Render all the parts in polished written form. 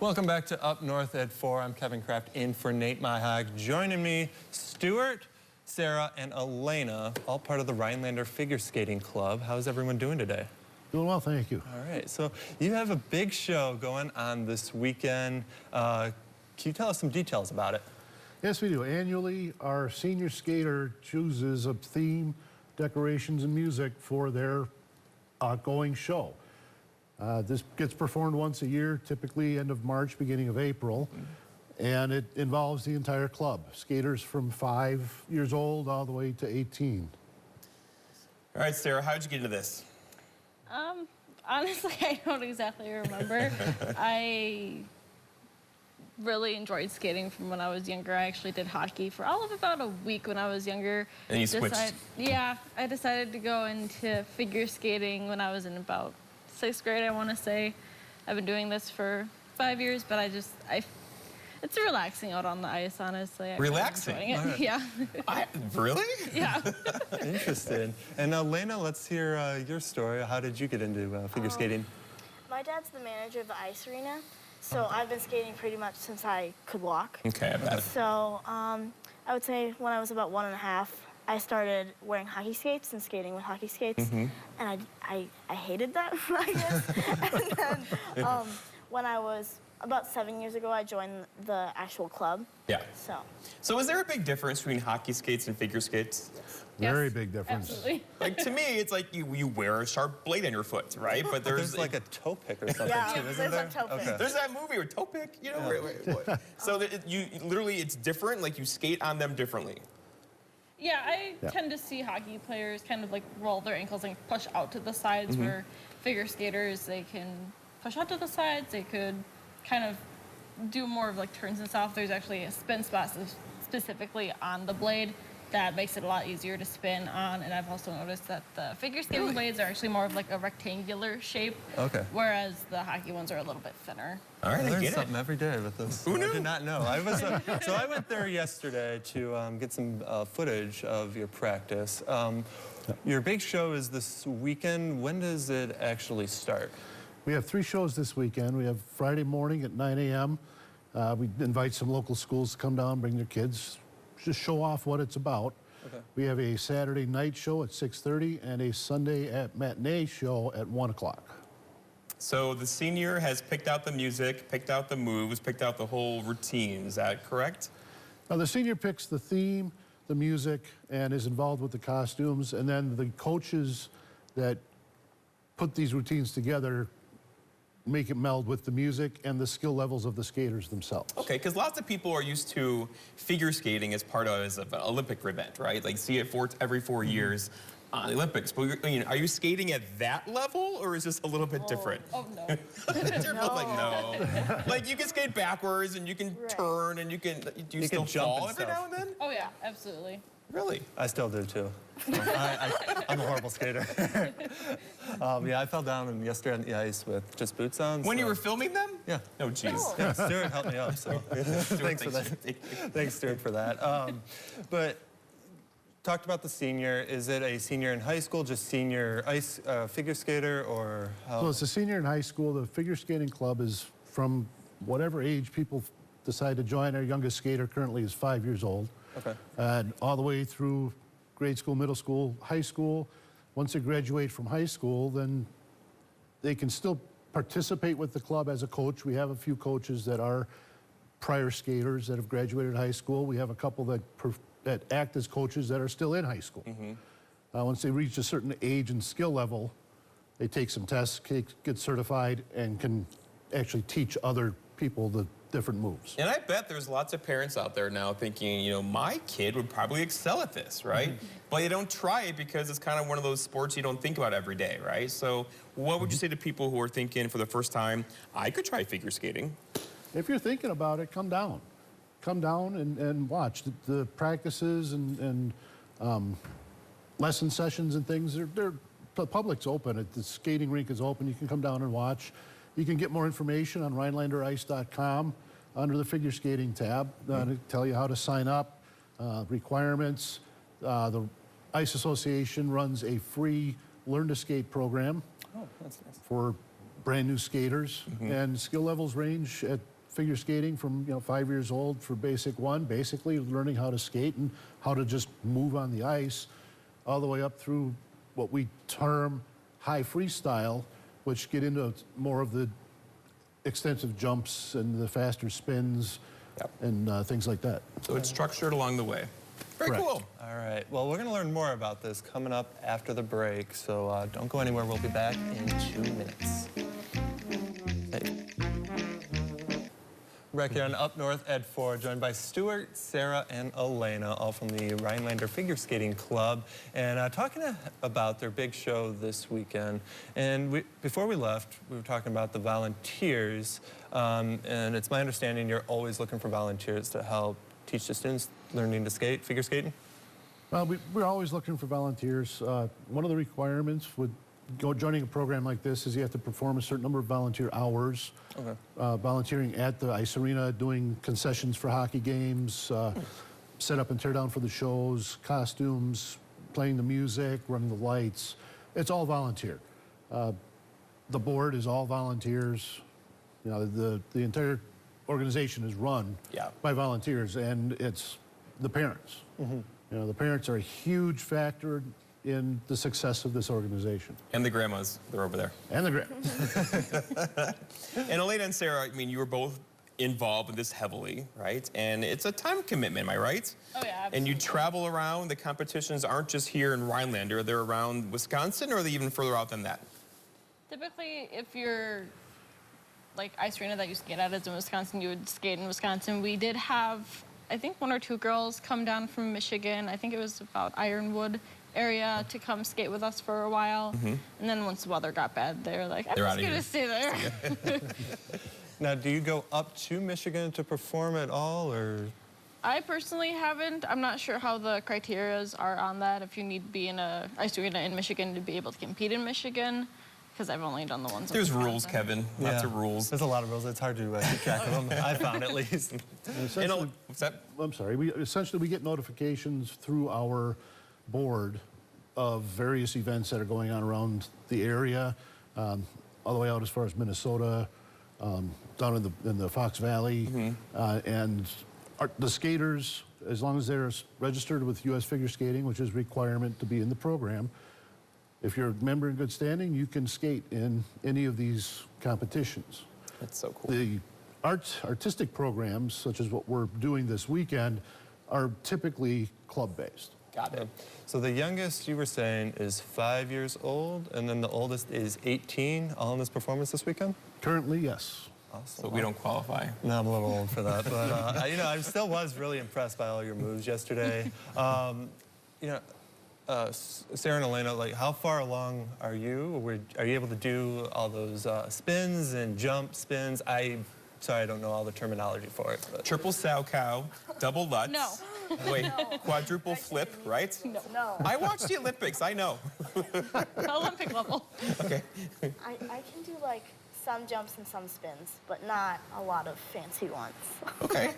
Welcome back to Up North at 4. I'm Kevin Kraft in for Nate Myhag. Joining me, Stuart, Sarah, and Elena, all part of the Rhinelander Figure Skating Club. How's everyone doing today? Doing well, thank you. All right, so you have a big show going on this weekend. Can you tell us some details about it? Yes, we do. Annually, our senior skater chooses a theme, decorations, and music for their outgoing show. This gets performed once a year, typically end of March, beginning of April, and it involves the entire club, skaters from 5 years old all the way to 18. All right, Sarah, how did you get into this? Honestly, I don't exactly remember. I really enjoyed skating from when I was younger. I actually did hockey for all of about a week when I was younger. And you switched? Yeah, I decided to go into figure skating when I was in about 6th grade, I want to say. I've been doing this for 5 years, but it's relaxing out on the ice, honestly. Relaxing? Right. Yeah. Really? Yeah. Interesting. And Elena, let's hear your story. How did you get into figure skating? My dad's the manager of the ice arena, so I've been skating pretty much since I could walk. Okay, I bet. So I would say when I was about 1.5, I started wearing hockey skates and skating with hockey skates, and I hated that, I guess. And then when I was about 7 years ago, I joined the actual club. Yeah. So is there a big difference between hockey skates and figure skates? Very Yes, big difference. Absolutely. Like, to me, it's like you wear a sharp blade on your foot, right? But There's like a toe pick or something yeah, too, isn't there's there? a toe pick. Okay. There's that movie with toe pick, you know? What? So that you literally, it's different, like you skate on them differently. Yeah, I tend to see hockey players kind of like roll their ankles and push out to the sides, where figure skaters, they can push out to the sides. They could kind of do more of like turns and stuff. There's actually a spin spot specifically on the blade that makes it a lot easier to spin on. And I've also noticed that the figure skating blades are actually more of like a rectangular shape, whereas the hockey ones are a little bit thinner. All right, I I learn get something every day with this. Who knew? I did not know. I was so I went there yesterday to get some footage of your practice. Your big show is this weekend. When does it actually start? We have 3 shows this weekend. We have Friday morning at 9 a.m. We invite some local schools to come down, bring their kids, just show off what it's about. We have a Saturday night show at 6:30 and a Sunday matinee show at 1 o'clock. So the senior has picked out the music, picked out the moves, picked out the whole routine. Is that correct? Now, the senior picks the theme, the music, and is involved with the costumes, and then the coaches that put these routines together make it meld with the music and the skill levels of the skaters themselves. Okay, because lots of people are used to figure skating as part of an Olympic event, right? Like see it every 4 years on the Olympics. But are you skating at that level, or is this a little bit different? Oh, no. You're both like, no. Like you can skate backwards and you can turn and you can, do you still jump fall and every stuff. now and then? Oh, yeah, absolutely. Really? I still do too. I'm a horrible skater. Yeah, I fell down yesterday on the ice with just boots on. When you were filming them? Yeah. Oh, jeez. Yeah, Stuart helped me up, so thanks for that. Thanks, Stuart, for that. But talked about the senior. Is it a senior in high school, just senior ice figure skater, or how? Well, it's a senior in high school. The figure skating club is from whatever age people decide to join. Our youngest skater currently is 5 years old. Okay. And all the way through grade school, middle school, high school. Once they graduate from high school, then they can still participate with the club as a coach. We have a few coaches that are prior skaters that have graduated high school. We have a couple that act as coaches that are still in high school. Once they reach a certain age and skill level, they take some tests, get certified, and can actually teach other people the different moves. And I bet there's lots of parents out there now thinking, you know, my kid would probably excel at this, right? But they don't try it because it's kind of one of those sports you don't think about every day, right? So what would you say to people who are thinking for the first time, I could try figure skating? If you're thinking about it, come down. Come down and watch. The practices and lesson sessions and things, the public's open. The skating rink is open. You can come down and watch. You can get more information on RhinelanderIce.com under the figure skating tab to tell you how to sign up, requirements. The Ice Association runs a free Learn to Skate program for brand new skaters, and skill levels range at figure skating from 5 years old for basic one, basically learning how to skate and how to just move on the ice, all the way up through what we term high freestyle, which get into more of the extensive jumps and the faster spins and things like that. So it's structured along the way. Very Correct. cool. All right. Well, we're going to learn more about this coming up after the break, so don't go anywhere. We'll be back in 2 minutes. Back here on Up North Ed 4, joined by Stuart, Sarah, and Elena, all from the Rhinelander Figure Skating Club, and talking about their big show this weekend. And before we left, we were talking about the volunteers, and it's my understanding you're always looking for volunteers to help teach the students learning to skate, figure skating? Well, we're always looking for volunteers. One of the requirements with joining a program like this is you have to perform a certain number of volunteer hours. Okay. Volunteering at the ice arena, doing concessions for hockey games, set up and tear down for the shows, costumes, playing the music, running the lights. It's all volunteer. The board is all volunteers. The entire organization is run by volunteers, and it's the parents. The parents are a huge factor in the success of this organization. And the grandmas, they're over there. And the grandmas. And Elena and Sarah, I mean, you were both involved in this heavily, right? And it's a time commitment, am I right? Oh, yeah, absolutely. And you travel around, the competitions aren't just here in Rhinelander, they're around Wisconsin, or are they even further out than that? Typically, if you're like ice arena that you skate at is in Wisconsin, you would skate in Wisconsin. We did have, I think, 1 or 2 girls come down from Michigan. I think it was about Ironwood area to come skate with us for a while. And then once the weather got bad, they were like, I'm just going to stay there. Now, do you go up to Michigan to perform at all, or? I personally haven't. I'm not sure how the criterias are on that, if you need to be in a ice arena in Michigan to be able to compete in Michigan, because I've only done the ones. There's rules, Kevin. Lots of rules. There's a lot of rules. It's hard to keep track of them. I found at least. What's that? I'm sorry. We get notifications through our board of various events that are going on around the area, all the way out as far as Minnesota, down in the Fox Valley, and the skaters, as long as they're registered with U.S. Figure Skating, which is a requirement to be in the program, if you're a member in good standing, you can skate in any of these competitions. That's so cool. The artistic programs, such as what we're doing this weekend, are typically club-based. Got it. So the youngest you were saying is 5 years old, and then the oldest is 18, all in this performance this weekend? Currently, yes. Awesome. So we don't qualify. No, I'm a little old for that, but I still was really impressed by all your moves yesterday. Sarah and Elena, like, how far along are you? Are you able to do all those spins and jump spins? Sorry, I don't know all the terminology for it. But. Triple sow cow, double lutz. No. Wait, quadruple flip, right? No. I watched the Olympics, I know. Olympic level. Okay. I can do like some jumps and some spins, but not a lot of fancy ones. Okay.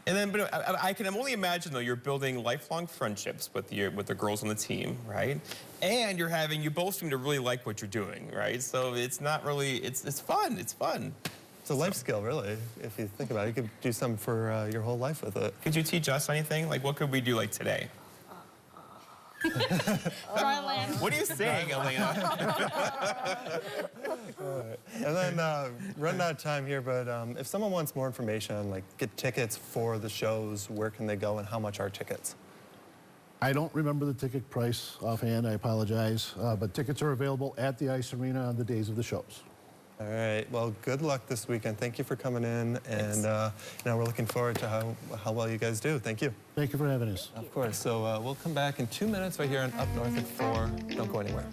And then, but I can only imagine, though, you're building lifelong friendships with the girls on the team, right? And you both seem to really like what you're doing, right? So it's not really, it's fun, it's fun. It's a life skill, really, if you think about it. You could do something for your whole life with it. Could you teach us anything? Like, what could we do, like, today? Rhinelander. What are you saying, Elena? And then, running out of time here, but if someone wants more information on, like, get tickets for the shows, where can they go and how much are tickets? I don't remember the ticket price offhand, I apologize, but tickets are available at the ice arena on the days of the shows. All right. Well, good luck this weekend. Thank you for coming in, and we're looking forward to how well you guys do. Thank you. Thank you for having us. Of course. So we'll come back in 2 minutes right here on Up North at 4. Don't go anywhere.